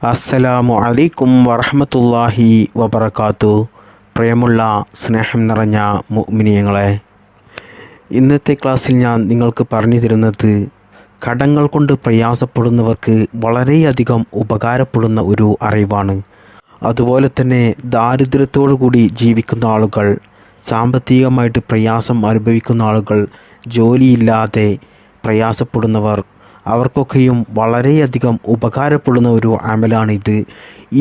അസ്സലാമു അലൈക്കും വറഹ്മത്തുള്ളാഹി വബറകാത്തു. പ്രിയമുള്ള സ്നേഹം നിറഞ്ഞ മുഅ്മിനീങ്ങളെ, ഇന്നത്തെ ക്ലാസ്സിൽ ഞാൻ നിങ്ങൾക്ക് പറഞ്ഞു തരുന്നത് കടങ്ങൾ കൊണ്ട് പ്രയാസപ്പെടുന്നവർക്ക് വളരെയധികം ഉപകാരപ്പെടുന്ന ഒരു അറിവാണ്. അതുപോലെ തന്നെ ദാരിദ്ര്യത്തോടു കൂടി ജീവിക്കുന്ന ആളുകൾ, സാമ്പത്തികമായിട്ട് പ്രയാസം അനുഭവിക്കുന്ന ആളുകൾ, ജോലിയില്ലാതെ പ്രയാസപ്പെടുന്നവർ, അവർക്കൊക്കെയും വളരെയധികം ഉപകാരപ്പെടുന്ന ഒരു അമലാണിത്.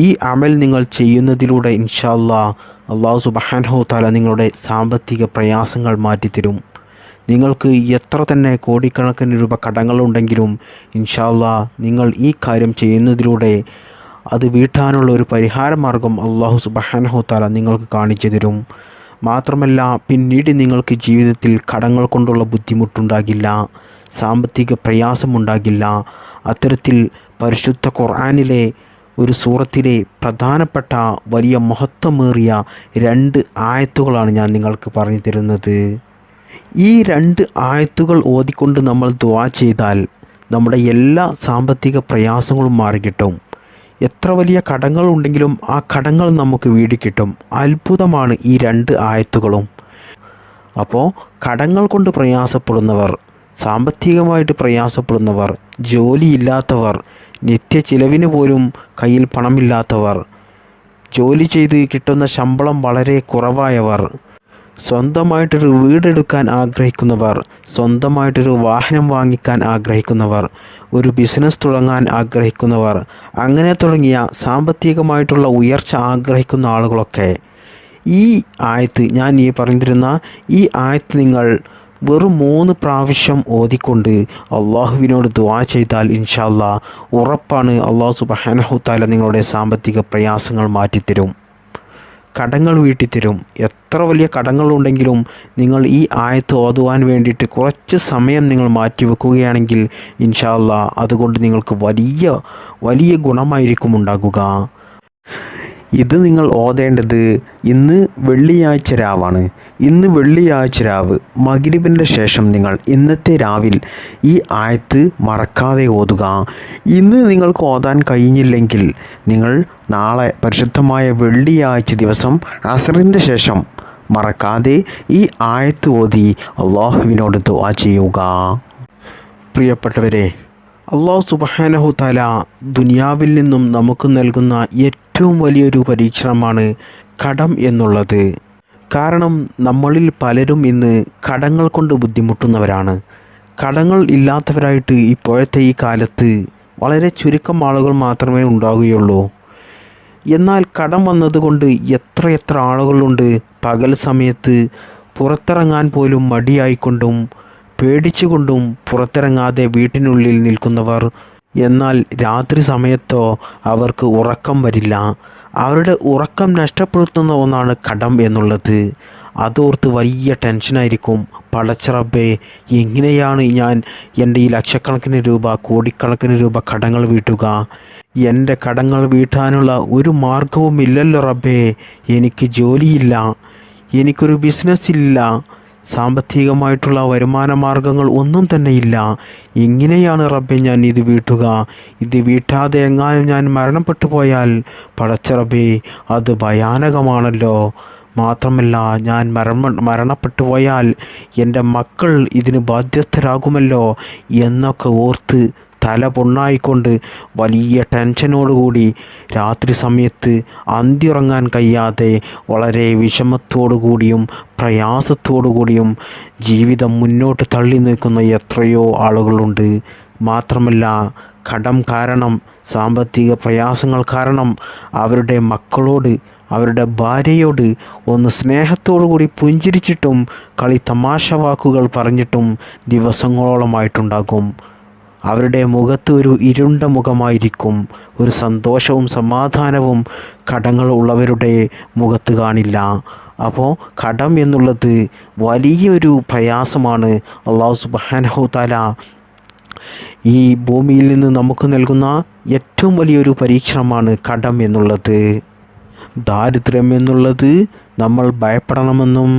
ഈ അമൽ നിങ്ങൾ ചെയ്യുന്നതിലൂടെ ഇൻഷാ അല്ലാഹ് അല്ലാഹു സുബ്ഹാനഹു തആല നിങ്ങളുടെ സാമ്പത്തിക പ്രയാസങ്ങൾ മാറ്റിത്തരും. നിങ്ങൾക്ക് എത്ര തന്നെ കോടിക്കണക്കിന് രൂപ കടങ്ങളുണ്ടെങ്കിലും ഇൻഷാ അല്ലാഹ് നിങ്ങൾ ഈ കാര്യം ചെയ്യുന്നതിലൂടെ അത് വീട്ടാനുള്ള ഒരു പരിഹാര മാർഗം അല്ലാഹു സുബ്ഹാനഹു തആല നിങ്ങൾക്ക് കാണിച്ചു തരും. മാത്രമല്ല, പിന്നീട് നിങ്ങൾക്ക് ജീവിതത്തിൽ കടങ്ങൾ കൊണ്ടുള്ള ബുദ്ധിമുട്ടുണ്ടാകില്ല, സാമ്പത്തിക പ്രയാസമുണ്ടാകില്ല. അത്തരത്തിൽ പരിശുദ്ധ ഖുർആനിലെ ഒരു സൂറത്തിലെ പ്രധാനപ്പെട്ട വലിയ മഹത്വമേറിയ 2 ആയത്തുകളാണ് ഞാൻ നിങ്ങൾക്ക് പറഞ്ഞു തരുന്നത്. ഈ 2 ആയത്തുകൾ ഓതിക്കൊണ്ട് നമ്മൾ ദുആ ചെയ്താൽ നമ്മുടെ എല്ലാ സാമ്പത്തിക പ്രയാസങ്ങളും മാറിക്കിട്ടും. എത്ര വലിയ കടങ്ങൾ ഉണ്ടെങ്കിലും ആ കടങ്ങൾ നമുക്ക് വീടിക്കിട്ടും. അത്ഭുതമാണ് ഈ 2 ആയത്തുകളും. അപ്പോൾ കടങ്ങൾ കൊണ്ട് പ്രയാസപ്പെടുന്നവർ, സാമ്പത്തികമായിട്ട് പ്രയാസപ്പെടുന്നവർ, ജോലിയില്ലാത്തവർ, നിത്യ ചിലവിന് പോലും കയ്യിൽ പണമില്ലാത്തവർ, ജോലി ചെയ്ത് കിട്ടുന്ന ശമ്പളം വളരെ കുറവായവർ, സ്വന്തമായിട്ടൊരു വീടെടുക്കാൻ ആഗ്രഹിക്കുന്നവർ, സ്വന്തമായിട്ടൊരു വാഹനം വാങ്ങിക്കാൻ ആഗ്രഹിക്കുന്നവർ, ഒരു ബിസിനസ് തുടങ്ങാൻ ആഗ്രഹിക്കുന്നവർ, അങ്ങനെ തുടങ്ങിയ സാമ്പത്തികമായിട്ടുള്ള ഉയർച്ച ആഗ്രഹിക്കുന്ന ആളുകളൊക്കെ ഈ ആയത്ത്, ഞാൻ ഈ പറഞ്ഞിരുന്ന ഈ ആയത്ത് നിങ്ങൾ വെറും 3 പ്രാവശ്യം ഓതിക്കൊണ്ട് അള്ളാഹുവിനോട് ദുആ ചെയ്താൽ ഇൻഷാ അല്ലാഹ് ഉറപ്പാണ് അല്ലാഹു സുബ്ഹാനഹു തആല നിങ്ങളുടെ സാമ്പത്തിക പ്രയാസങ്ങൾ മാറ്റിത്തരും, കടങ്ങൾ വീട്ടിത്തരും. എത്ര വലിയ കടങ്ങളുണ്ടെങ്കിലും നിങ്ങൾ ഈ ആയത്ത് ഓതുവാൻ വേണ്ടിയിട്ട് കുറച്ച് സമയം നിങ്ങൾ മാറ്റിവെക്കുകയാണെങ്കിൽ ഇൻഷാ അല്ലാഹ് അതുകൊണ്ട് നിങ്ങൾക്ക് വലിയ വലിയ ഗുണമായിരിക്കും ഉണ്ടാകുക. ഇത് നിങ്ങൾ ഓതേണ്ടത് ഇന്ന് വെള്ളിയാഴ്ച രാവാണ്. ഇന്ന് വെള്ളിയാഴ്ച രാവ് മഗ്‌രിബിൻ്റെ ശേഷം നിങ്ങൾ ഇന്നത്തെ രാവിൽ ഈ ആയത്ത് മറക്കാതെ ഓതുക. ഇന്ന് നിങ്ങൾക്ക് ഓതാൻ കഴിഞ്ഞില്ലെങ്കിൽ നിങ്ങൾ നാളെ പരിശുദ്ധമായ വെള്ളിയാഴ്ച ദിവസം അസ്റിൻ്റെ ശേഷം മറക്കാതെ ഈ ആയത്ത് ഓതി അള്ളാഹുവിനോട് ദുആ ചെയ്യുക. പ്രിയപ്പെട്ടവരെ, അല്ലാഹു സുബ്ഹാനഹു തആല ദുനിയാവിൽ നിന്നും നമുക്ക് നൽകുന്ന ഏറ്റവും വലിയൊരു പരീക്ഷണമാണ് കടം എന്നുള്ളത്. കാരണം നമ്മളിൽ പലരും ഇന്ന് കടങ്ങൾ കൊണ്ട് ബുദ്ധിമുട്ടുന്നവരാണ്. കടങ്ങൾ ഇല്ലാത്തവരായിട്ട് ഇപ്പോഴത്തെ ഈ കാലത്ത് വളരെ ചുരുക്കം ആളുകൾ മാത്രമേ ഉണ്ടാവുകയുള്ളൂ. എന്നാൽ കടം വന്നതുകൊണ്ട് എത്ര ആളുകളുണ്ട് പകൽ സമയത്ത് പുറത്തിറങ്ങാൻ പോലും മടിയായിക്കൊണ്ടും പേടിച്ചുകൊണ്ടും പുറത്തിറങ്ങാതെ വീട്ടിനുള്ളിൽ നിൽക്കുന്നവർ. എന്നാൽ രാത്രി സമയത്തോ അവർക്ക് ഉറക്കം വരില്ല. അവരുടെ ഉറക്കം നഷ്ടപ്പെടുത്തുന്ന ഒന്നാണ് കടം എന്നുള്ളത്. അതോർത്ത് വലിയ ടെൻഷനായിരിക്കും. പടച്ച റബ്ബേ, എങ്ങനെയാണ് ഞാൻ എൻ്റെ ഈ ലക്ഷക്കണക്കിന് രൂപ, കോടിക്കണക്കിന് രൂപ കടങ്ങൾ വീട്ടുക? എൻ്റെ കടങ്ങൾ വീട്ടാനുള്ള ഒരു മാർഗവും ഇല്ലല്ലോ റബ്ബേ. എനിക്ക് ജോലിയില്ല, എനിക്കൊരു ബിസിനസ്സില്ല, സാമ്പത്തികമായിട്ടുള്ള വരുമാന മാർഗങ്ങൾ ഒന്നും തന്നെ ഇല്ല. എങ്ങനെയാണ് റബ്ബേ ഞാൻ ഇത് വീട്ടുക? ഇത് വീട്ടാതെ എങ്ങാനും ഞാൻ മരണപ്പെട്ടു പോയാൽ പടച്ച റബ്ബേ അത് ഭയാനകമാണല്ലോ. മാത്രമല്ല, ഞാൻ മരണപ്പെട്ടു പോയാൽ എൻ്റെ മക്കൾ ഇതിന് ബാധ്യസ്ഥരാകുമല്ലോ എന്നൊക്കെ ഓർത്ത് തല പൊണ്ണായിക്കൊണ്ട് വലിയ ടെൻഷനോടുകൂടി രാത്രി സമയത്ത് അന്തിയുറങ്ങാൻ കഴിയാതെ വളരെ വിഷമത്തോടു കൂടിയും പ്രയാസത്തോടു കൂടിയും ജീവിതം മുന്നോട്ട് തള്ളി നിൽക്കുന്ന എത്രയോ ആളുകളുണ്ട്. മാത്രമല്ല, കടം കാരണം, സാമ്പത്തിക പ്രയാസങ്ങൾ കാരണം അവരുടെ മക്കളോട്, അവരുടെ ഭാര്യയോട് ഒന്ന് സ്നേഹത്തോടു കൂടി പുഞ്ചിരിച്ചിട്ടും കളി തമാശ വാക്കുകൾ പറഞ്ഞിട്ടും ദിവസങ്ങളോളമായിട്ടുണ്ടാകും. അവരുടെ മുഖത്ത് ഒരു ഇരുണ്ട മുഖമായിരിക്കും. ഒരു സന്തോഷവും സമാധാനവും കടങ്ങൾ ഉള്ളവരുടെ മുഖത്ത് കാണില്ല. അപ്പോൾ കടം എന്നുള്ളത് വലിയൊരു പ്രയാസമാണ്. അല്ലാഹു സുബ്ഹാനഹു തആല ഈ ഭൂമിയിൽ നിന്ന് നമുക്ക് നൽകുന്ന ഏറ്റവും വലിയൊരു പരീക്ഷണമാണ് കടം എന്നുള്ളത്. ദാരിദ്ര്യം എന്നുള്ളത് നമ്മൾ ഭയപ്പെടണമെന്നും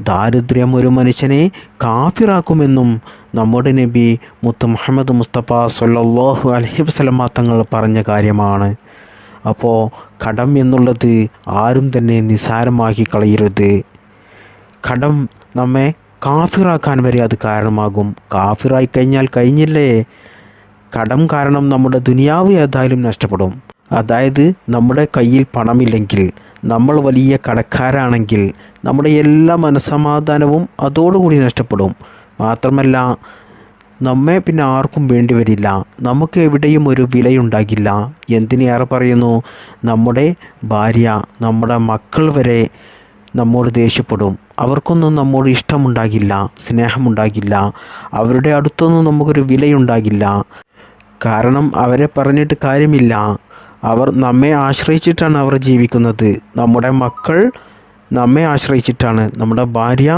ദാരിദ്ര്യം ഒരു മനുഷ്യനെ കാഫിറാക്കുമെന്നും നമ്മുടെ നബി മുത്ത് മുഹമ്മദ് മുസ്തഫ സ്വല്ലല്ലാഹു അലൈഹി വസല്ലമ തങ്ങൾ പറഞ്ഞ കാര്യമാണ്. അപ്പോൾ കടം എന്നുള്ളത് ആരും തന്നെ നിസ്സാരമാക്കി കളയരുത്. കടം നമ്മെ കാഫിറാക്കാൻ വരെ അത് കാരണമാകും. കാഫിറായി കഴിഞ്ഞാൽ കഴിഞ്ഞില്ലേ. കടം കാരണം നമ്മുടെ ദുനിയാവ് ഏതായാലും നഷ്ടപ്പെടും. അതായത് നമ്മുടെ കയ്യിൽ പണമില്ലെങ്കിൽ, നമ്മൾ വലിയ കടക്കാരാണെങ്കിൽ നമ്മുടെ എല്ലാ മനസ്സമാധാനവും അതോടുകൂടി നഷ്ടപ്പെടും. മാത്രമല്ല നമ്മെ പിന്നെ ആർക്കും വേണ്ടി വരില്ല. നമുക്ക് എവിടെയും ഒരു വിലയുണ്ടാകില്ല. എന്തിനേറെ പറയുന്നു, നമ്മുടെ ഭാര്യ, നമ്മുടെ മക്കൾ വരെ നമ്മോട് ദേഷ്യപ്പെടും. അവർക്കൊന്നും നമ്മോട് ഇഷ്ടമുണ്ടാകില്ല, സ്നേഹമുണ്ടാകില്ല. അവരുടെ അടുത്തൊന്നും നമുക്കൊരു വിലയുണ്ടാകില്ല. കാരണം അവരെ പറഞ്ഞിട്ട് കാര്യമില്ല. അവർ നമ്മെ ആശ്രയിച്ചിട്ടാണ് അവർ ജീവിക്കുന്നത്. നമ്മുടെ മക്കൾ നമ്മെ ആശ്രയിച്ചിട്ടാണ്, നമ്മുടെ ഭാര്യ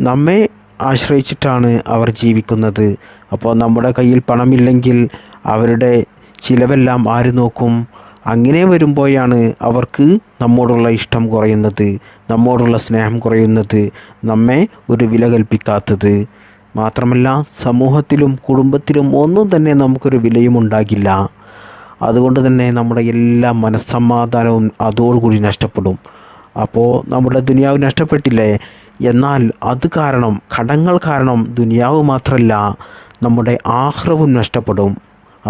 നമ്മെ ആശ്രയിച്ചിട്ടാണ് അവർ ജീവിക്കുന്നത്. അപ്പോൾ നമ്മുടെ കയ്യിൽ പണമില്ലെങ്കിൽ അവരുടെ ചിലവെല്ലാം ആര് നോക്കും? അങ്ങനെ വരുമ്പോഴാണ് അവർക്ക് നമ്മോടുള്ള ഇഷ്ടം കുറയുന്നത്, നമ്മോടുള്ള സ്നേഹം കുറയുന്നത്, നമ്മെ ഒരു വില കൽപ്പിക്കാത്തത്. മാത്രമല്ല സമൂഹത്തിലും കുടുംബത്തിലും ഒന്നും തന്നെ നമുക്കൊരു വിലയും ഉണ്ടാകില്ല. അതുകൊണ്ട് തന്നെ നമ്മുടെ എല്ലാ മനസ്സമാധാനവും അതോടുകൂടി നഷ്ടപ്പെടും. അപ്പോൾ നമ്മുടെ ദുനിയാവ് നഷ്ടപ്പെട്ടില്ലേ. എന്നാൽ അത് കാരണം, കടങ്ങൾ കാരണം ദുനിയാവ് മാത്രമല്ല നമ്മുടെ ആഖിറവും നഷ്ടപ്പെടും.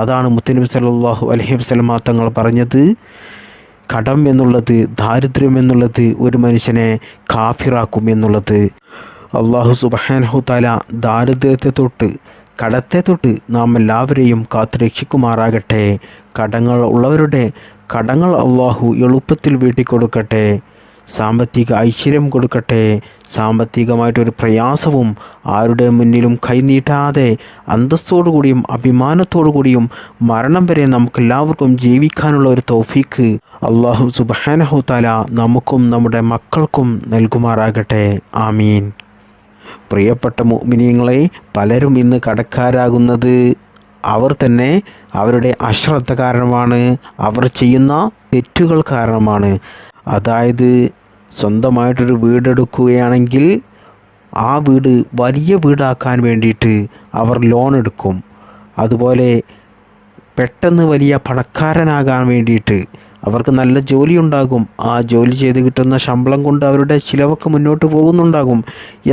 അതാണ് മുത്തനബി സല്ലല്ലാഹു അലൈഹി വസല്ലം തങ്ങൾ പറഞ്ഞത്, കടം എന്നുള്ളത്, ദാരിദ്ര്യം എന്നുള്ളത് ഒരു മനുഷ്യനെ കാഫിറാക്കും എന്നുള്ളത്. അല്ലാഹു സുബ്ഹാനഹു തആല ദാരിദ്ര്യത്തെ തൊട്ട്, കടത്തെ തൊട്ട് നാം എല്ലാവരെയും കാത്തുരക്ഷിക്കുമാറാകട്ടെ. കടങ്ങൾ ഉള്ളവരുടെ കടങ്ങൾ അല്ലാഹു എളുപ്പത്തിൽ വീട്ടിക്കൊടുക്കട്ടെ. സാമ്പത്തിക ഐശ്വര്യം കൊടുക്കട്ടെ. സാമ്പത്തികമായിട്ടൊരു പ്രയാസവും ആരുടെ മുന്നിലും കൈനീട്ടാതെ അന്തസ്സോടുകൂടിയും അഭിമാനത്തോടുകൂടിയും മരണം വരെ നമുക്കെല്ലാവർക്കും ജീവിക്കാനുള്ള ഒരു തൗഫീക്ക് അല്ലാഹു സുബ്ഹാനഹു തആല നമുക്കും നമ്മുടെ മക്കൾക്കും നൽകുമാറാകട്ടെ. ആമീൻ. പ്രിയപ്പെട്ട മുഅ്മിനീങ്ങളെ, പലരും ഇന്ന് കടക്കാരാകുന്നത് അവർ തന്നെ അവരുടെ അശ്രദ്ധ കാരണമാണ്, അവർ ചെയ്യുന്ന തെറ്റുകൾ കാരണമാണ്. അതായത് സ്വന്തമായിട്ടൊരു വീടെടുക്കുകയാണെങ്കിൽ ആ വീട് വലിയ വീടാക്കാൻ വേണ്ടിയിട്ട് അവർ ലോൺ എടുക്കും. അതുപോലെ പെട്ടെന്ന് വലിയ പണക്കാരനാകാൻ വേണ്ടിയിട്ട് അവർക്ക് നല്ല ജോലി ഉണ്ടാകും. ആ ജോലി ചെയ്ത് കിട്ടുന്ന ശമ്പളം കൊണ്ട് അവരുടെ ചിലവൊക്കെ മുന്നോട്ട് പോകുന്നുണ്ടാകും.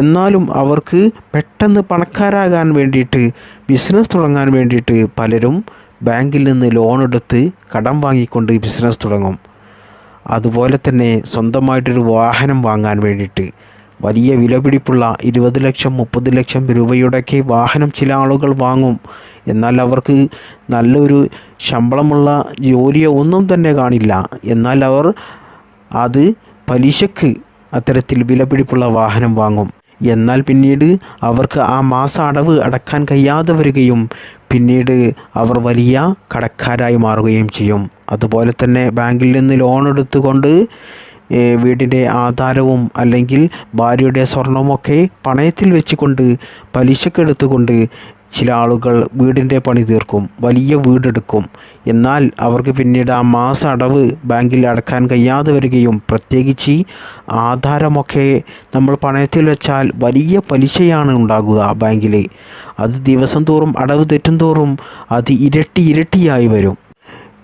എന്നാലും അവർക്ക് പെട്ടെന്ന് പണക്കാരാകാൻ വേണ്ടിയിട്ട്, ബിസിനസ് തുടങ്ങാൻ വേണ്ടിയിട്ട് പലരും ബാങ്കിൽ നിന്ന് ലോൺ എടുത്ത് കടം വാങ്ങിക്കൊണ്ട് ബിസിനസ് തുടങ്ങും. അതുപോലെ തന്നെ സ്വന്തമായിട്ടൊരു വാഹനം വാങ്ങാൻ വേണ്ടിയിട്ട് വലിയ വിലപിടിപ്പുള്ള 20 ലക്ഷം 30 ലക്ഷം രൂപയുടെയൊക്കെ വാഹനം ചില ആളുകൾ വാങ്ങും. എന്നാൽ അവർക്ക് നല്ലൊരു ശമ്പളമുള്ള ജോലിയോ ഒന്നും തന്നെ കാണില്ല. എന്നാൽ അവർ അത് പലിശക്ക് അത്തരത്തിൽ വിലപിടിപ്പുള്ള വാഹനം വാങ്ങും. എന്നാൽ പിന്നീട് അവർക്ക് ആ മാസ അടവ് അടക്കാൻ കഴിയാതെ വരികയും പിന്നീട് അവർ വലിയ കടക്കാരായി മാറുകയും ചെയ്യും. അതുപോലെ തന്നെ ബാങ്കിൽ നിന്ന് ലോൺ എടുത്തുകൊണ്ട് വീടിൻ്റെ ആധാരവും അല്ലെങ്കിൽ ഭാര്യയുടെ സ്വർണമൊക്കെ പണയത്തിൽ വെച്ചുകൊണ്ട് പലിശക്കെടുത്തുകൊണ്ട് ചില ആളുകൾ വീടിൻ്റെ പണി തീർക്കും, വലിയ വീടെടുക്കും. എന്നാൽ അവർക്ക് പിന്നീട് ആ മാസ അടവ് ബാങ്കിൽ അടക്കാൻ കഴിയാതെ വരികയും, പ്രത്യേകിച്ച് ആധാരമൊക്കെ നമ്മൾ പണയത്തിൽ വെച്ചാൽ വലിയ പലിശയാണ് ഉണ്ടാകുക ബാങ്കിൽ. അത് ദിവസം തോറും അടവ് തെറ്റും തോറും അത് ഇരട്ടിയായി വരും.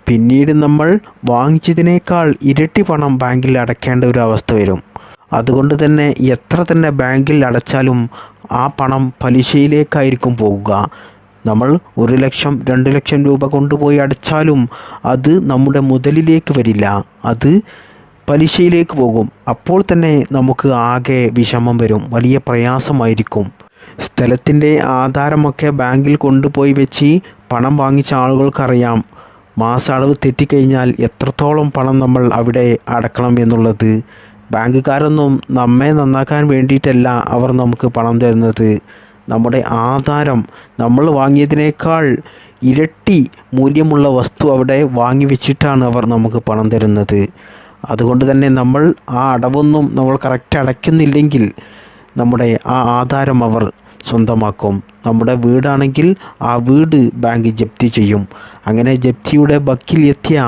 പിന്നീട് നമ്മൾ വാങ്ങിച്ചതിനേക്കാൾ ഇരട്ടി പണം ബാങ്കിൽ അടയ്ക്കേണ്ട ഒരു അവസ്ഥ വരും. അതുകൊണ്ട് തന്നെ എത്ര തന്നെ ബാങ്കിൽ അടച്ചാലും ആ പണം പലിശയിലേക്കായിരിക്കും പോകുക. നമ്മൾ 1 ലക്ഷം 2 ലക്ഷം രൂപ കൊണ്ടുപോയി അടച്ചാലും അത് നമ്മുടെ മുതലിലേക്ക് വരില്ല, അത് പലിശയിലേക്ക് പോകും. അപ്പോൾ തന്നെ നമുക്ക് ആകെ വിഷമം വരും, വലിയ പ്രയാസമായിരിക്കും. സ്ഥലത്തിൻ്റെ ആധാരമൊക്കെ ബാങ്കിൽ കൊണ്ടുപോയി വെച്ച് പണം വാങ്ങിച്ച ആളുകൾക്കറിയാം മാസ അടവ് തെറ്റിക്കഴിഞ്ഞാൽ എത്രത്തോളം പണം നമ്മൾ അവിടെ അടക്കണം എന്നുള്ളത്. ബാങ്കുകാരൊന്നും നമ്മെ നന്നാക്കാൻ വേണ്ടിയിട്ടല്ല അവർ നമുക്ക് പണം തരുന്നത്. നമ്മുടെ ആധാരം നമ്മൾ വാങ്ങിയതിനേക്കാൾ ഇരട്ടി മൂല്യമുള്ള വസ്തു അവിടെ വാങ്ങി വെച്ചിട്ടാണ് അവർ നമുക്ക് പണം തരുന്നത്. അതുകൊണ്ട് തന്നെ നമ്മൾ ആ അടവൊന്നും നമ്മൾ കറക്റ്റ് അടയ്ക്കുന്നില്ലെങ്കിൽ നമ്മുടെ ആ ആധാരം അവർ സ്വന്തമാക്കും. നമ്മുടെ വീടാണെങ്കിൽ ആ വീട് ബാങ്ക് ജപ്തി ചെയ്യും. അങ്ങനെ ജപ്തിയുടെ വക്കിൽ എത്തിയ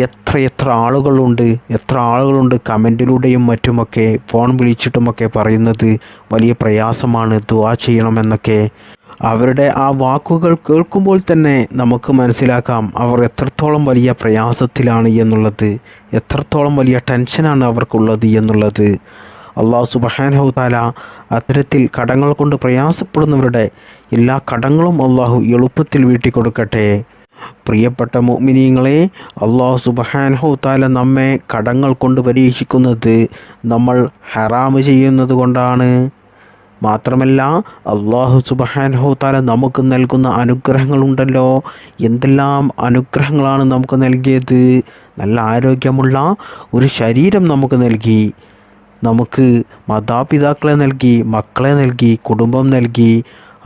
എത്ര ആളുകളുണ്ട് കമൻറ്റിലൂടെയും മറ്റുമൊക്കെ ഫോൺ വിളിച്ചിട്ടുമൊക്കെ പറയുന്നത് വലിയ പ്രയാസമാണ്, ദുആ ചെയ്യണമെന്നൊക്കെ. അവരുടെ ആ വാക്കുകൾ കേൾക്കുമ്പോൾ തന്നെ നമുക്ക് മനസ്സിലാക്കാം അവർ എത്രത്തോളം വലിയ പ്രയാസത്തിലാണ് എന്നുള്ളത്, എത്രത്തോളം വലിയ ടെൻഷനാണ് അവർക്കുള്ളത് എന്നുള്ളത്. അള്ളാഹു സുബ്ഹാനഹു തആല അത്തരത്തിൽ കടങ്ങൾ കൊണ്ട് പ്രയാസപ്പെടുന്നവരുടെ എല്ലാ കടങ്ങളും അള്ളാഹു എളുപ്പത്തിൽ വീട്ടിക്കൊടുക്കട്ടെ. പ്രിയപ്പെട്ട മുഅ്മിനീങ്ങളെ, അള്ളാഹു സുബ്ഹാനഹു തആല നമ്മെ കടങ്ങൾ കൊണ്ട് പരീക്ഷിക്കുന്നത് നമ്മൾ ഹറാമ് ചെയ്യുന്നത് കൊണ്ടാണ്. മാത്രമല്ല അള്ളാഹു സുബ്ഹാനഹു തആല നമുക്ക് നൽകുന്ന അനുഗ്രഹങ്ങളുണ്ടല്ലോ, എന്തെല്ലാം അനുഗ്രഹങ്ങളാണ് നമുക്ക് നൽകിയത്. നല്ല ആരോഗ്യമുള്ള ഒരു ശരീരം നമുക്ക് നൽകി, നമുക്ക് മാതാപിതാക്കളെ നൽകി, മക്കളെ നൽകി, കുടുംബം നൽകി,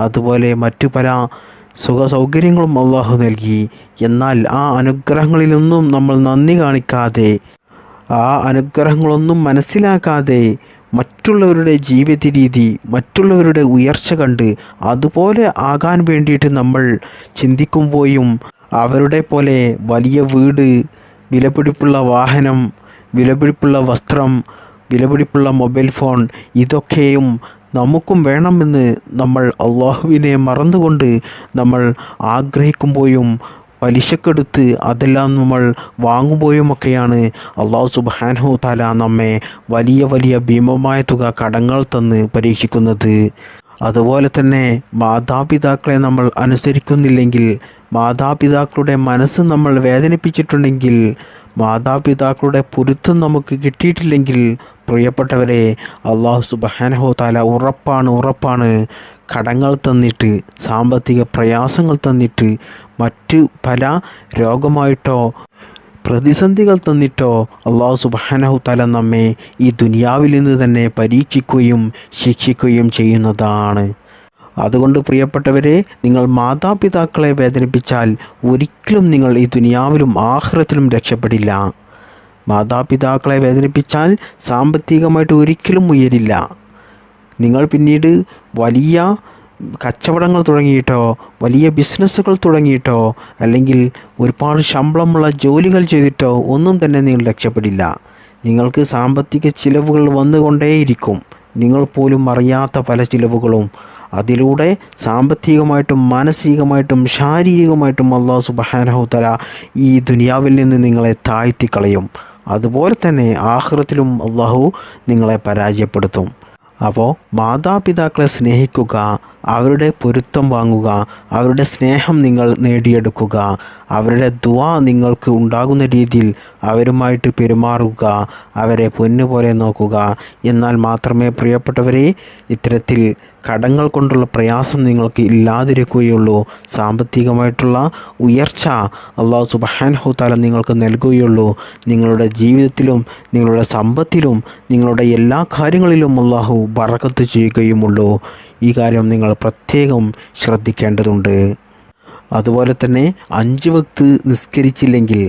അതുപോലെ മറ്റു പല സുഖ സൗകര്യങ്ങളും അള്ളാഹു നൽകി. എന്നാൽ ആ അനുഗ്രഹങ്ങളിലൊന്നും നമ്മൾ നന്ദി കാണിക്കാതെ, ആ അനുഗ്രഹങ്ങളൊന്നും മനസ്സിലാക്കാതെ മറ്റുള്ളവരുടെ ജീവിത രീതി, മറ്റുള്ളവരുടെ ഉയർച്ച കണ്ട് അതുപോലെ ആകാൻ വേണ്ടിയിട്ട് നമ്മൾ ചിന്തിക്കുമ്പോഴും അവരുടെ പോലെ വലിയ വീട്, വിലപിടിപ്പുള്ള വാഹനം, വിലപിടിപ്പുള്ള വസ്ത്രം, വിലപിടിപ്പുള്ള മൊബൈൽ ഫോൺ ഇതൊക്കെയും നമുക്കും വേണമെന്ന് നമ്മൾ അള്ളാഹുവിനെ മറന്നുകൊണ്ട് നമ്മൾ ആഗ്രഹിക്കുമ്പോഴും പലിശക്കെടുത്ത് അതെല്ലാം നമ്മൾ വാങ്ങുമ്പോഴുമൊക്കെയാണ് അള്ളാഹു സുബ്ഹാനഹു തആല നമ്മെ വലിയ വലിയ ഭീമമായ തുക കടങ്ങൾ തന്ന് പരീക്ഷിക്കുന്നത്. അതുപോലെ തന്നെ മാതാപിതാക്കളെ നമ്മൾ അനുസരിക്കുന്നില്ലെങ്കിൽ, മാതാപിതാക്കളുടെ മനസ്സ് നമ്മൾ വേദനിപ്പിച്ചിട്ടുണ്ടെങ്കിൽ, മാതാപിതാക്കളുടെ പൊരുത്തം നമുക്ക് കിട്ടിയിട്ടില്ലെങ്കിൽ, പ്രിയപ്പെട്ടവരെ, അള്ളാഹു സുബ്ഹാനഹു തആല ഉറപ്പാണ് കടങ്ങൾ തന്നിട്ട്, സാമ്പത്തിക പ്രയാസങ്ങൾ തന്നിട്ട്, മറ്റ് പല രോഗമായിട്ടോ പ്രതിസന്ധികൾ തന്നിട്ടോ അള്ളാഹു സുബ്ഹാനഹു തആല നമ്മെ ഈ ദുനിയാവിൽ നിന്ന് തന്നെ പരീക്ഷിക്കുകയും ശിക്ഷിക്കുകയും ചെയ്യുന്നതാണ്. അതുകൊണ്ട് പ്രിയപ്പെട്ടവരെ, നിങ്ങൾ മാതാപിതാക്കളെ വേദനിപ്പിച്ചാൽ ഒരിക്കലും നിങ്ങൾ ഈ ദുനിയാവിലും ആഖിറത്തിലും രക്ഷപ്പെടില്ല. മാതാപിതാക്കളെ വേദനിപ്പിച്ചാൽ സാമ്പത്തികമായിട്ട് ഒരിക്കലും ഉയരില്ല. നിങ്ങൾ പിന്നീട് വലിയ കച്ചവടങ്ങൾ തുടങ്ങിയിട്ടോ, വലിയ ബിസിനസ്സുകൾ തുടങ്ങിയിട്ടോ, അല്ലെങ്കിൽ ഒരുപാട് ശമ്പളമുള്ള ജോലികൾ ചെയ്തിട്ടോ ഒന്നും തന്നെ നിങ്ങൾ രക്ഷപ്പെടില്ല. നിങ്ങൾക്ക് സാമ്പത്തിക ചിലവുകൾ വന്നുകൊണ്ടേയിരിക്കും, നിങ്ങൾ പോലും അറിയാത്ത പല ചിലവുകളും. അതിലൂടെ സാമ്പത്തികമായിട്ടും മാനസികമായിട്ടും ശാരീരികമായിട്ടും അല്ലാഹു സുബ്ഹാനഹു തആല ഈ ദുനിയാവിൽ നിന്ന് നിങ്ങളെ താഴ്ത്തിക്കളയും. അതുപോലെ തന്നെ ആഖിറത്തിലും അല്ലാഹു നിങ്ങളെ പരാജയപ്പെടുത്തും. അപ്പോൾ മാതാപിതാക്കളെ സ്നേഹിക്കുക, അവരുടെ പൊരുത്തം വാങ്ങുക, അവരുടെ സ്നേഹം നിങ്ങൾ നേടിയെടുക്കുക, അവരുടെ ദുആ നിങ്ങൾക്ക് ഉണ്ടാകുന്ന രീതിയിൽ അവരുമായിട്ട് പെരുമാറുക, അവരെ പൊന്നുപോലെ നോക്കുക. എന്നാൽ മാത്രമേ പ്രിയപ്പെട്ടവരെ ഇത്തരത്തിൽ കടങ്ങൾ കൊണ്ടുള്ള പ്രയാസം നിങ്ങൾക്ക് ഇല്ലാതിരിക്കുകയുള്ളൂ. സാമ്പത്തികമായിട്ടുള്ള ഉയർച്ച അല്ലാഹു സുബ്ഹാനഹു തആല നിങ്ങൾക്ക് നൽകുകയുള്ളൂ. നിങ്ങളുടെ ജീവിതത്തിലും നിങ്ങളുടെ സമ്പത്തിലും നിങ്ങളുടെ എല്ലാ കാര്യങ്ങളിലും അല്ലാഹു ബറക്കത്ത് ചെയ്യുകയുമുള്ളൂ. ഈ കാര്യം നിങ്ങൾ പ്രത്യേകം ശ്രദ്ധിക്കേണ്ടതുണ്ട്. അതുപോലെ തന്നെ 5 വക്ത് നിസ്കരിച്ചില്ലെങ്കിൽ,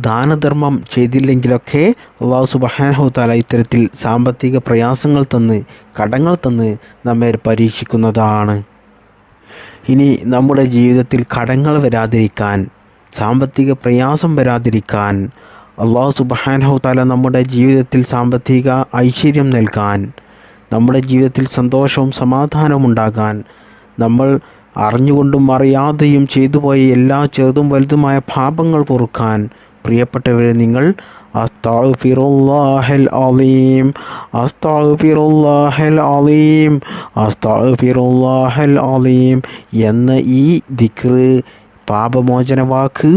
ദാനധർമ്മം ചെയ്തില്ലെങ്കിലൊക്കെ അല്ലാഹു സുബ്ഹാനഹു തആല ഇത്തരത്തിൽ സാമ്പത്തിക പ്രയാസങ്ങൾ തന്ന്, കടങ്ങൾ തന്ന് നമ്മെ പരീക്ഷിക്കുന്നതാണ്. ഇനി നമ്മുടെ ജീവിതത്തിൽ കടങ്ങൾ വരാതിരിക്കാൻ, സാമ്പത്തിക പ്രയാസം വരാതിരിക്കാൻ, അല്ലാഹു സുബ്ഹാനഹു തആല നമ്മുടെ ജീവിതത്തിൽ സാമ്പത്തിക ഐശ്വര്യം നൽകാൻ, നമ്മുടെ ജീവിതത്തിൽ സന്തോഷവും സമാധാനവും ഉണ്ടാകാൻ, നമ്മൾ അറിഞ്ഞുകൊണ്ടും അറിയാതെയും ചെയ്തുപോയ എല്ലാ ചെറുതും വലുതുമായ പാപങ്ങൾ പൊറുക്കാൻ, പ്രിയപ്പെട്ടവരെ, നിങ്ങൾ അസ്തഗ്ഫിറുല്ലാഹൽ അലീം, അസ്തഗ്ഫിറുല്ലാഹൽ അലീം, അസ്തഗ്ഫിറുല്ലാഹൽ അലീം എന്ന ഈ ദിക്ർ, പാപമോചന വാക്ക്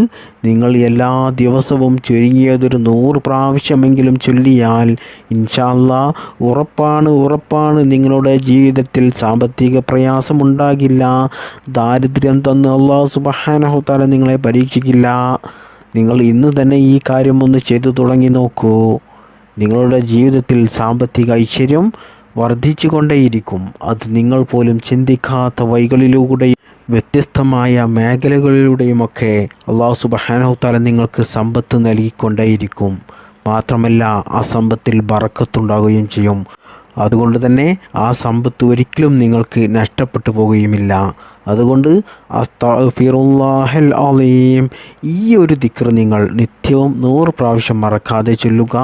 നിങ്ങൾ എല്ലാ ദിവസവും ചുരുങ്ങിയതൊരു 100 പ്രാവശ്യമെങ്കിലും ചൊല്ലിയാൽ ഇൻഷാ അല്ലാഹ് ഉറപ്പാണ് നിങ്ങളുടെ ജീവിതത്തിൽ സാമ്പത്തിക പ്രയാസമുണ്ടാകില്ല. ദാരിദ്ര്യം തന്ന് അല്ലാഹു സുബ്ഹാനഹു തആല നിങ്ങളെ പരീക്ഷിക്കില്ല. നിങ്ങൾ ഇന്ന് തന്നെ ഈ കാര്യം ഒന്ന് ചെയ്തു തുടങ്ങി നോക്കൂ. നിങ്ങളുടെ ജീവിതത്തിൽ സാമ്പത്തിക ഐശ്വര്യം വർദ്ധിച്ചു കൊണ്ടേയിരിക്കും. അത് നിങ്ങൾ പോലും ചിന്തിക്കാത്ത വഴികളിലൂടെ, വ്യത്യസ്തമായ മേഖലകളിലൂടെയുമൊക്കെ അല്ലാഹു സുബ്ഹാനഹു തആല നിങ്ങൾക്ക് സമ്പത്ത് നൽകിക്കൊണ്ടേയിരിക്കും. മാത്രമല്ല ആ സമ്പത്തിൽ ബറക്കത്തുണ്ടാകുകയും ചെയ്യും. അതുകൊണ്ട് തന്നെ ആ സമ്പത്ത് ഒരിക്കലും നിങ്ങൾക്ക് നഷ്ടപ്പെട്ടു പോകുകയുമില്ല. അതുകൊണ്ട് അസ്തഗ്ഫിറുല്ലാഹൽ അലീം ഈ ഒരു ദിക്ർ നിങ്ങൾ നിത്യവും 100 പ്രാവശ്യം മറക്കാതെ ചൊല്ലുക.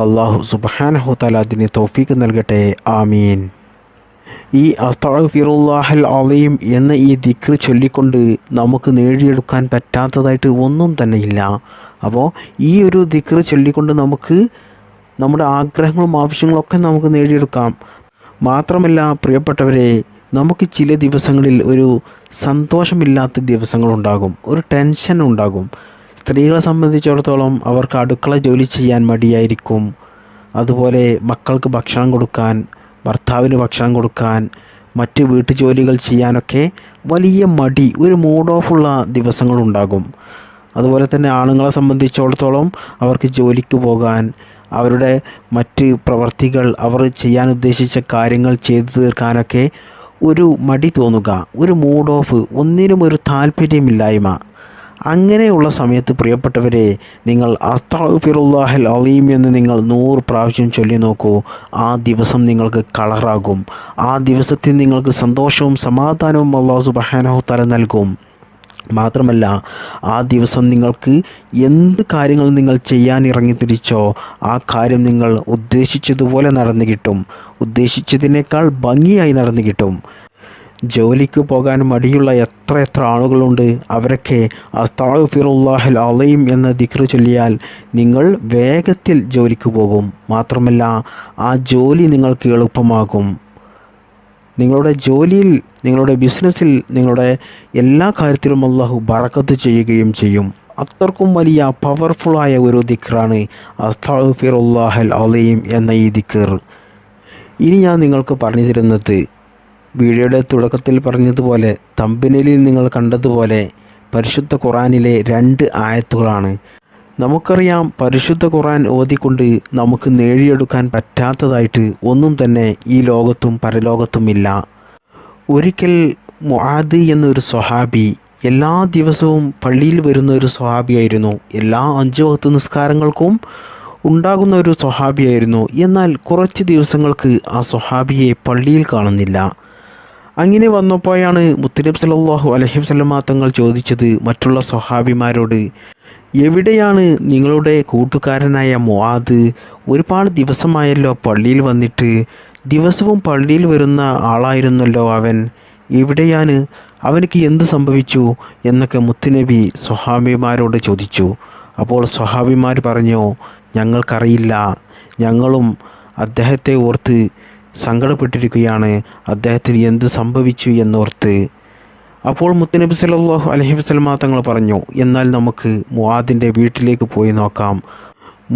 അല്ലാഹു സുബ്ഹാനഹു തആല അതിന് തൗഫീഖ് നൽകട്ടെ. ആമീൻ. ഈ അസ്തഗ്ഫിറുല്ലാഹൽ അലീം എന്ന ഈ ദിക്ർ ചൊല്ലിക്കൊണ്ട് നമുക്ക് നേടിയെടുക്കാൻ പറ്റാത്തതായിട്ട് ഒന്നും തന്നെ ഇല്ല. അപ്പോൾ ഈ ഒരു ദിക്ർ ചൊല്ലിക്കൊണ്ട് നമുക്ക് നമ്മുടെ ആഗ്രഹങ്ങളും ആവശ്യങ്ങളൊക്കെ നമുക്ക് നേടിയെടുക്കാം. മാത്രമല്ല പ്രിയപ്പെട്ടവരെ, നമുക്ക് ചില ദിവസങ്ങളിൽ ഒരു സന്തോഷമില്ലാത്ത ദിവസങ്ങളുണ്ടാകും, ഒരു ടെൻഷൻ ഉണ്ടാകും. സ്ത്രീകളെ സംബന്ധിച്ചിടത്തോളം അവർക്ക് അടുക്കള ജോലി ചെയ്യാൻ മടിയായിരിക്കും. അതുപോലെ മക്കൾക്ക് ഭക്ഷണം കൊടുക്കാൻ, ഭർത്താവിന് ഭക്ഷണം കൊടുക്കാൻ, മറ്റ് വീട്ടുജോലികൾ ചെയ്യാനൊക്കെ വലിയ മടി, ഒരു മൂഡ് ഓഫുള്ള ദിവസങ്ങളുണ്ടാകും. അതുപോലെ തന്നെ ആണുങ്ങളെ സംബന്ധിച്ചിടത്തോളം അവർക്ക് ജോലിക്ക് പോകാൻ, അവരുടെ മറ്റ് പ്രവർത്തികൾ, അവർ ചെയ്യാൻ ഉദ്ദേശിച്ച കാര്യങ്ങൾ ചെയ്തു തീർക്കാനൊക്കെ ഒരു മടി തോന്നുക, ഒരു മൂഡ് ഓഫ്, ഒന്നിനും ഒരു താല്പര്യമില്ലായ്മ. അങ്ങനെയുള്ള സമയത്ത് പ്രിയപ്പെട്ടവരെ, നിങ്ങൾ അസ്തഗ്ഫിറുല്ലാഹൽ അലീം എന്ന് നിങ്ങൾ 100 പ്രാവശ്യം ചൊല്ലി നോക്കൂ. ആ ദിവസം നിങ്ങൾക്ക് കളറാകും. ആ ദിവസത്തിൽ നിങ്ങൾക്ക് സന്തോഷവും സമാധാനവും അല്ലാഹു സുബ്ഹാനഹു തആല നൽകും. മാത്രമല്ല ആ ദിവസം നിങ്ങൾക്ക് എന്ത് കാര്യങ്ങൾ നിങ്ങൾ ചെയ്യാൻ ഇറങ്ങിത്തിരിച്ചോ ആ കാര്യം നിങ്ങൾ ഉദ്ദേശിച്ചതുപോലെ നടന്നു കിട്ടും, ഉദ്ദേശിച്ചതിനേക്കാൾ ഭംഗിയായി നടന്നു കിട്ടും. ജോലിക്ക് പോകാൻ മടിയുള്ള എത്ര ആളുകളുണ്ട്. അവരൊക്കെ അസ്തഗ്ഫിറുല്ലാഹൽ അലീം എന്ന ദിക്ർ ചൊല്ലിയാൽ നിങ്ങൾ വേഗത്തിൽ ജോലിക്ക് പോകും. മാത്രമല്ല ആ ജോലി നിങ്ങൾക്ക് എളുപ്പമാകും. നിങ്ങളുടെ ജോലിയിൽ, നിങ്ങളുടെ ബിസിനസ്സിൽ, നിങ്ങളുടെ എല്ലാ കാര്യത്തിലും അല്ലാഹു ബറക്കത്ത് ചെയ്യുകയും ചെയ്യും. അത്രക്കും വലിയ പവർഫുള്ളായ ഒരു ദിക്റാണ് അസ്തഗ്ഫിറുല്ലാഹൽ അലീം എന്ന ഈ ദിക്ർ. ഇനി ഞാൻ നിങ്ങൾക്ക് പറഞ്ഞു തരുന്നത്, വീഡിയോയുടെ തുടക്കത്തിൽ പറഞ്ഞതുപോലെ, തംബ്നെയിലിൽ നിങ്ങൾ കണ്ടതുപോലെ പരിശുദ്ധ ഖുർആനിലെ 2 ആയത്തുകളാണ്. നമുക്കറിയാം, പരിശുദ്ധ ഖുർആൻ ഓതിക്കൊണ്ട് നമുക്ക് നേടിയെടുക്കാൻ പറ്റാത്തതായിട്ട് ഒന്നും തന്നെ ഈ ലോകത്തും പരലോകത്തുമില്ല. ഒരിക്കൽ മുആദ് എന്നൊരു സ്വഹാബി, എല്ലാ ദിവസവും പള്ളിയിൽ വരുന്ന ഒരു സ്വഹാബിയായിരുന്നു. എല്ലാ 5 വക്ത് നിസ്കാരങ്ങൾക്കും ഉണ്ടാകുന്ന ഒരു സ്വഹാബിയായിരുന്നു. എന്നാൽ കുറച്ച് ദിവസങ്ങൾക്ക് ആ സ്വഹാബിയെ പള്ളിയിൽ കാണുന്നില്ല. അങ്ങനെ വന്നപ്പോഴാണ് മുത്തുനബി സല്ലല്ലാഹു അലൈഹി വസല്ലമ തങ്ങൾ ചോദിച്ചത് മറ്റുള്ള സ്വഹാബിമാരോട്, എവിടെയാണ് നിങ്ങളുടെ കൂട്ടുകാരനായ മുആദ്? ഒരുപാട് ദിവസമായല്ലോ പള്ളിയിൽ വന്നിട്ട്, ദിവസവും പള്ളിയിൽ വരുന്ന ആളായിരുന്നല്ലോ അവൻ, എവിടെയാണ്? അവനക്ക് എന്ത് സംഭവിച്ചു എന്നൊക്കെ മുത്തുനബി സ്വഹാബിമാരോട് ചോദിച്ചു. അപ്പോൾ സ്വഹാബിമാർ പറഞ്ഞു, ഞങ്ങൾക്കറിയില്ല, ഞങ്ങളും അദ്ദേഹത്തെ ഓർത്ത് സങ്കടപ്പെട്ടിരിക്കുകയാണ്, അദ്ദേഹത്തിന് എന്ത് സംഭവിച്ചു എന്നോർത്ത്. അപ്പോൾ മുത്തുനബി സല്ലല്ലാഹു അലൈഹി വസല്ലമ തങ്ങൾ പറഞ്ഞു, എന്നാൽ നമുക്ക് മുആദിൻ്റെ വീട്ടിലേക്ക് പോയി നോക്കാം,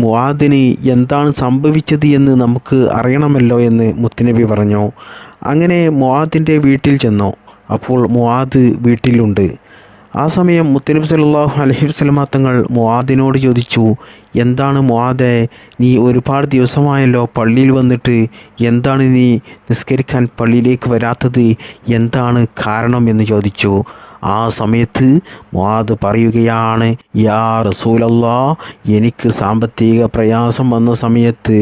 മുആദിന് എന്താണ് സംഭവിച്ചത് എന്ന് നമുക്ക് അറിയണമല്ലോ എന്ന് മുത്തുനബി പറഞ്ഞു. അങ്ങനെ മുആദിൻ്റെ വീട്ടിൽ ചെന്നു. അപ്പോൾ മുആദ് വീട്ടിലുണ്ട്. ആ സമയം മുത്തുനബി സല്ലല്ലാഹു അലൈഹി വസല്ലമ തങ്ങൾ മുആദിനോട് ചോദിച്ചു, എന്താണ് മുആദേ, നീ ഒരുപാട് ദിവസമായല്ലോ പള്ളിയിൽ വന്നിട്ട്, എന്താണ് നീ നിസ്കരിക്കാൻ പള്ളിയിലേക്ക് വരാത്തത്, എന്താണ് കാരണം എന്ന് ചോദിച്ചു. ആ സമയത്ത് മുആദ് പറയുകയാണ്, യാ റസൂലല്ലാഹ്, എനിക്ക് സാമ്പത്തിക പ്രയാസം വന്ന സമയത്ത്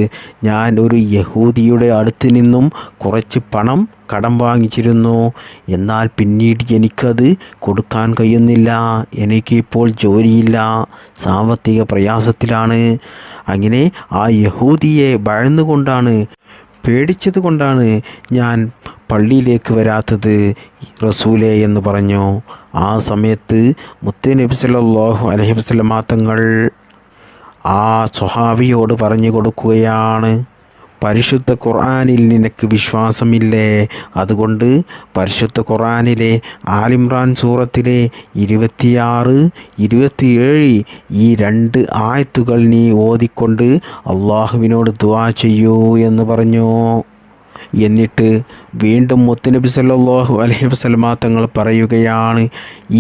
ഞാൻ ഒരു യഹൂദിയുടെ അടുത്ത് നിന്നും കുറച്ച് പണം കടം വാങ്ങിച്ചിരുന്നു. എന്നാൽ പിന്നീട് എനിക്കത് കൊടുക്കാൻ കഴിയുന്നില്ല. എനിക്കിപ്പോൾ ജോലിയില്ല, സാമ്പത്തിക പ്രയാസത്തിലാണ്. അങ്ങനെ ആ യഹൂദിയെ ഭയന്നുകൊണ്ടാണ്, പേടിച്ചത് കൊണ്ടാണ് ഞാൻ പള്ളിയിലേക്ക് വരാത്തത് റസൂലേ എന്ന് പറഞ്ഞു. ആ സമയത്ത് മുത്തുനബി സല്ലല്ലാഹു അലൈഹി വസല്ലമ തങ്ങൾ ആ സ്വഹാബിയോട് പറഞ്ഞു കൊടുക്കുകയാണ്, പരിശുദ്ധ ഖുർആനിൽ നിനക്ക് വിശ്വാസമില്ലേ? അതുകൊണ്ട് പരിശുദ്ധ ഖുർആനിലെ ആലിമ്രാൻ സൂറത്തിലെ 26, 27 ഈ 2 ആയത്തുകൾ നീ ഓതിക്കൊണ്ട് അള്ളാഹുവിനോട് ദുആ ചെയ്യൂ എന്ന് പറഞ്ഞു. എന്നിട്ട് വീണ്ടും മുത്തുനബി സല്ലല്ലാഹു അലൈഹി വസല്ലമ തങ്ങൾ പറയുകയാണ്,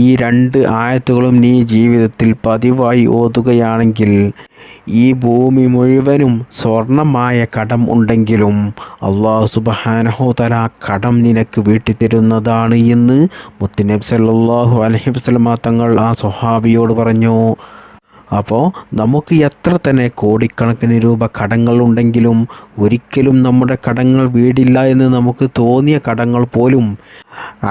ഈ 2 ആയത്തുകളും നീ ജീവിതത്തിൽ പതിവായി ഓതുകയാണെങ്കിൽ ഈ ഭൂമി മുഴുവനും സ്വർണമായ കടം ഉണ്ടെങ്കിലും അല്ലാഹു സുബ്ഹാനഹു തആല കടം നിനക്ക് വീട്ടിത്തരുന്നതാണ് എന്ന് മുത്തുനബി സല്ലല്ലാഹു അലൈഹി വസല്ലമ തങ്ങൾ ആ സ്വഹാബിയോട് പറഞ്ഞു. അപ്പോൾ നമുക്ക് എത്ര തന്നെ കോടിക്കണക്കിന് രൂപ കടങ്ങളുണ്ടെങ്കിലും ഒരിക്കലും നമ്മുടെ കടങ്ങൾ വീടില്ല എന്ന് നമുക്ക് തോന്നിയ കടങ്ങൾ പോലും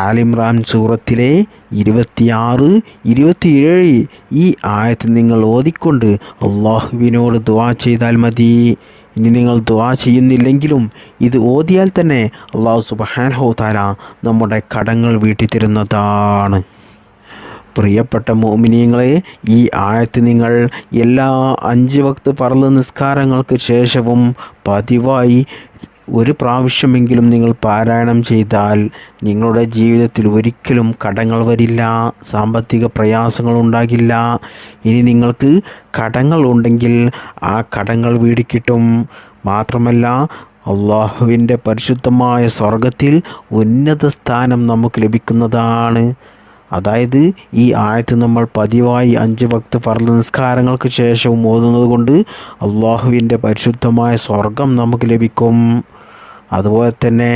ആലിമ്രാൻ സൂറത്തിലെ 26, 27 ഈ ആയത്ത് നിങ്ങൾ ഓതിക്കൊണ്ട് അള്ളാഹുവിനോട് ദുആ ചെയ്താൽ മതി. ഇനി നിങ്ങൾ ദുആ ചെയ്യുന്നില്ലെങ്കിലും ഇത് ഓതിയാൽ തന്നെ അള്ളാഹു സുബ്ഹാനഹു തആല നമ്മുടെ കടങ്ങൾ വീട്ടിത്തരുന്നതാണ്. പ്രിയപ്പെട്ട മുഅ്മിനീങ്ങളെ, ഈ ആയത്ത് നിങ്ങൾ എല്ലാ 5 വക്ത് ഫർള് നിസ്കാരങ്ങൾക്ക് ശേഷവും പതിവായി ഒരു പ്രാവശ്യമെങ്കിലും നിങ്ങൾ പാരായണം ചെയ്താൽ നിങ്ങളുടെ ജീവിതത്തിൽ ഒരിക്കലും കടങ്ങൾ വരില്ല, സാമ്പത്തിക പ്രയാസങ്ങൾ ഉണ്ടാകില്ല. ഇനി നിങ്ങൾക്ക് കടങ്ങൾ ഉണ്ടെങ്കിൽ ആ കടങ്ങൾ വീടിക്കിട്ടും. മാത്രമല്ല അള്ളാഹുവിൻ്റെ പരിശുദ്ധമായ സ്വർഗത്തിൽ ഉന്നത സ്ഥാനം നമുക്ക് ലഭിക്കുന്നതാണ്. അതായത് ഈ ആയത്ത് നമ്മൾ പതിവായി 5 വക്ത് ഫർള് നിസ്കാരങ്ങൾക്ക് ശേഷവും ഓതുന്നത് കൊണ്ട് അള്ളാഹുവിൻ്റെ പരിശുദ്ധമായ സ്വർഗം നമുക്ക് ലഭിക്കും. അതുപോലെ തന്നെ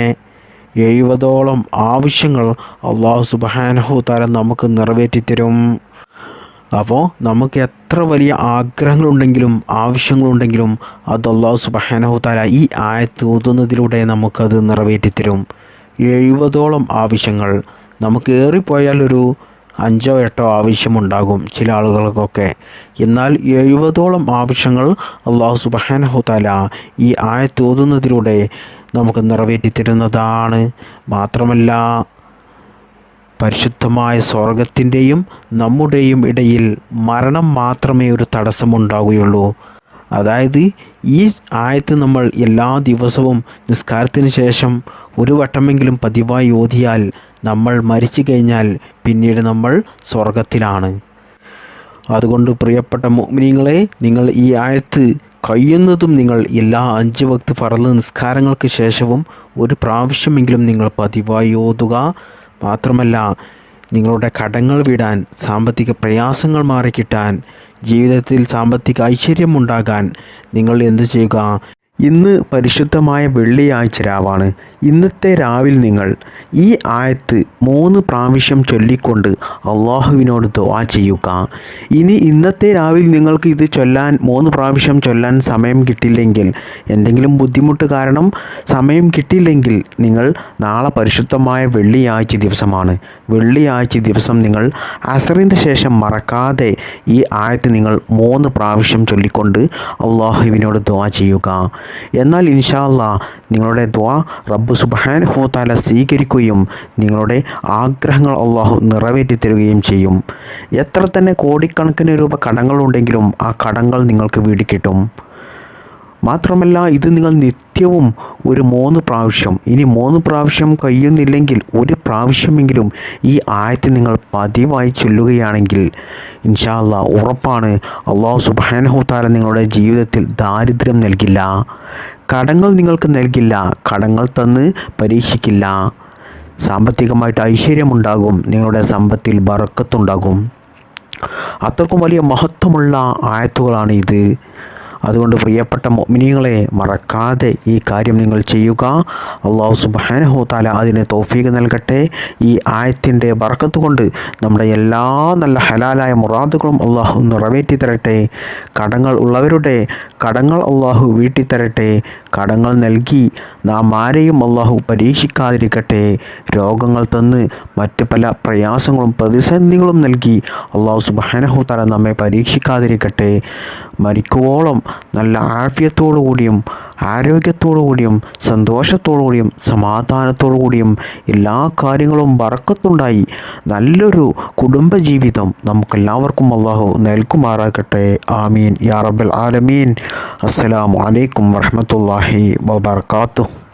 70ഓളം ആവശ്യങ്ങൾ അള്ളാഹു സുബ്ഹാനഹു തആല നമുക്ക് നിറവേറ്റിത്തരും. അപ്പോൾ നമുക്ക് എത്ര വലിയ ആഗ്രഹങ്ങളുണ്ടെങ്കിലും ആവശ്യങ്ങളുണ്ടെങ്കിലും അത് അള്ളാഹു സുബ്ഹാനഹു തആല ഈ ആയത്ത് ഓതുന്നതിലൂടെ നമുക്കത് നിറവേറ്റിത്തരും. 70ഓളം ആവശ്യങ്ങൾ, നമുക്ക് ഏറിപ്പോയാൽ ഒരു 5ഓ 8ഓ ആവശ്യമുണ്ടാകും ചില ആളുകൾക്കൊക്കെ. എന്നാൽ 70ഓളം ആവശ്യങ്ങൾ അള്ളാഹു സുബ്ഹാനഹു തആല ഈ ആയത്ത് ഓതുന്നതിലൂടെ നമുക്ക് നിറവേറ്റിത്തരുന്നതാണ്. മാത്രമല്ല പരിശുദ്ധമായ സ്വർഗത്തിൻ്റെയും നമ്മുടെയും ഇടയിൽ മരണം മാത്രമേ ഒരു തടസ്സമുണ്ടാവുകയുള്ളൂ. അതായത് ഈ ആയത്ത് നമ്മൾ എല്ലാ ദിവസവും നിസ്കാരത്തിന് ശേഷം ഒരു വട്ടമെങ്കിലും പതിവായി ഓതിയാൽ നമ്മൾ മരിച്ചു കഴിഞ്ഞാൽ പിന്നീട് നമ്മൾ സ്വർഗത്തിലാണ്. അതുകൊണ്ട് പ്രിയപ്പെട്ട മുഅ്മിനീങ്ങളെ, നിങ്ങൾ ഈ ആയത്ത് കഴിയുന്നതും നിങ്ങൾ എല്ലാ 5 വക്ത് ഫർള് നിസ്കാരങ്ങൾക്ക് ശേഷവും ഒരു പ്രാവശ്യമെങ്കിലും നിങ്ങൾ പതിവായി ഓതുക. മാത്രമല്ല നിങ്ങളുടെ കടങ്ങൾ വീടാൻ, സാമ്പത്തിക പ്രയാസങ്ങൾ മാറിക്കിട്ടാൻ, ജീവിതത്തിൽ സാമ്പത്തിക ഐശ്വര്യമുണ്ടാകാൻ നിങ്ങൾ എന്തു ചെയ്യുക? ഇന്ന് പരിശുദ്ധമായ വെള്ളിയാഴ്ച രാവാണ്. ഇന്നത്തെ രാവിൽ നിങ്ങൾ ഈ ആയത്ത് 3 പ്രാവശ്യം ചൊല്ലിക്കൊണ്ട് അള്ളാഹുവിനോട് ദുആ ചെയ്യുക. ഇനി ഇന്നത്തെ രാവിൽ നിങ്ങൾക്ക് ഇത് ചൊല്ലാൻ 3 പ്രാവശ്യം ചൊല്ലാൻ സമയം കിട്ടില്ലെങ്കിൽ, എന്തെങ്കിലും ബുദ്ധിമുട്ട് കാരണം സമയം കിട്ടിയില്ലെങ്കിൽ നിങ്ങൾ നാളെ പരിശുദ്ധമായ വെള്ളിയാഴ്ച ദിവസമാണ്. വെള്ളിയാഴ്ച ദിവസം നിങ്ങൾ അസറിൻ്റെ ശേഷം മറക്കാതെ ഈ ആയത്ത് നിങ്ങൾ 3 പ്രാവശ്യം ചൊല്ലിക്കൊണ്ട് അള്ളാഹുവിനോട് ദുആ ചെയ്യുക. എന്നാൽ ഇൻഷാ അല്ലാഹ് നിങ്ങളുടെ ദുആ റബ്ബ് സുബ്ഹാനഹു തആല സ്വീകരിക്കുകയും നിങ്ങളുടെ ആഗ്രഹങ്ങൾ അള്ളാഹു നിറവേറ്റി തരുകയും ചെയ്യും. എത്ര തന്നെ കോടിക്കണക്കിന് രൂപ കടങ്ങളുണ്ടെങ്കിലും ആ കടങ്ങൾ നിങ്ങൾക്ക് വീടിക്കിട്ടും. മാത്രമല്ല ഇത് നിങ്ങൾ നിത്യവും ഒരു 3 പ്രാവശ്യം, ഇനി 3 പ്രാവശ്യം കഴിയുന്നില്ലെങ്കിൽ ഒരു പ്രാവശ്യമെങ്കിലും ഈ ആയത്ത് നിങ്ങൾ പതിവായി ചൊല്ലുകയാണെങ്കിൽ ഇൻഷാ അല്ലാഹ് ഉറപ്പാണ് അല്ലാഹു സുബ്ഹാനഹു തആല നിങ്ങളുടെ ജീവിതത്തിൽ ദാരിദ്ര്യം നൽകില്ല, കടങ്ങൾ നിങ്ങൾക്ക് നൽകില്ല, കടങ്ങൾ തന്ന് പരീക്ഷിക്കില്ല. സാമ്പത്തികമായിട്ട് ഐശ്വര്യമുണ്ടാകും, നിങ്ങളുടെ സമ്പത്തിൽ ബറക്കത്തുണ്ടാകും. അത്രക്കും വലിയ മഹത്വമുള്ള ആയത്തുകളാണ് ഇത്. അതുകൊണ്ട് പ്രിയപ്പെട്ട മുഅ്മിനീങ്ങളെ, മറക്കാതെ ഈ കാര്യം നിങ്ങൾ ചെയ്യുക. അല്ലാഹു സുബ്ഹാനഹു തആല അതിന് തൗഫീഖ് നൽകട്ടെ. ഈ ആയത്തിൻ്റെ ബറക്കത്ത് കൊണ്ട് നമ്മുടെ എല്ലാ നല്ല ഹലാലായ മുറാദുകളും അല്ലാഹു നിറവേറ്റി തരട്ടെ. കടങ്ങൾ ഉള്ളവരുടെ കടങ്ങൾ അല്ലാഹു വീട്ടി തരട്ടെ. കടങ്ങൾ നൽകി നാം ആരെയും അല്ലാഹു പരീക്ഷിക്കാതിരിക്കട്ടെ. രോഗങ്ങൾ തന്ന് മറ്റ് പല പ്രയാസങ്ങളും പ്രതിസന്ധികളും നൽകി അല്ലാഹു സുബ്ഹാനഹു തആല നമ്മെ പരീക്ഷിക്കാതിരിക്കട്ടെ. മരിക്കുവോളം നല്ല ആഫിയത്തോടു കൂടിയും ആരോഗ്യത്തോടു കൂടിയും സന്തോഷത്തോടു കൂടിയും സമാധാനത്തോടു കൂടിയും എല്ലാ കാര്യങ്ങളും ബറക്കത്തുണ്ടായി നല്ലൊരു കുടുംബജീവിതം നമുക്കെല്ലാവർക്കും അല്ലാഹു നൽകുമാറാകട്ടെ. ആമീൻ യാ റബ്ബൽ ആലമീൻ. അസ്സലാമു അലൈക്കും വറഹ്മത്തുള്ളാഹി വബറകാതുഹു.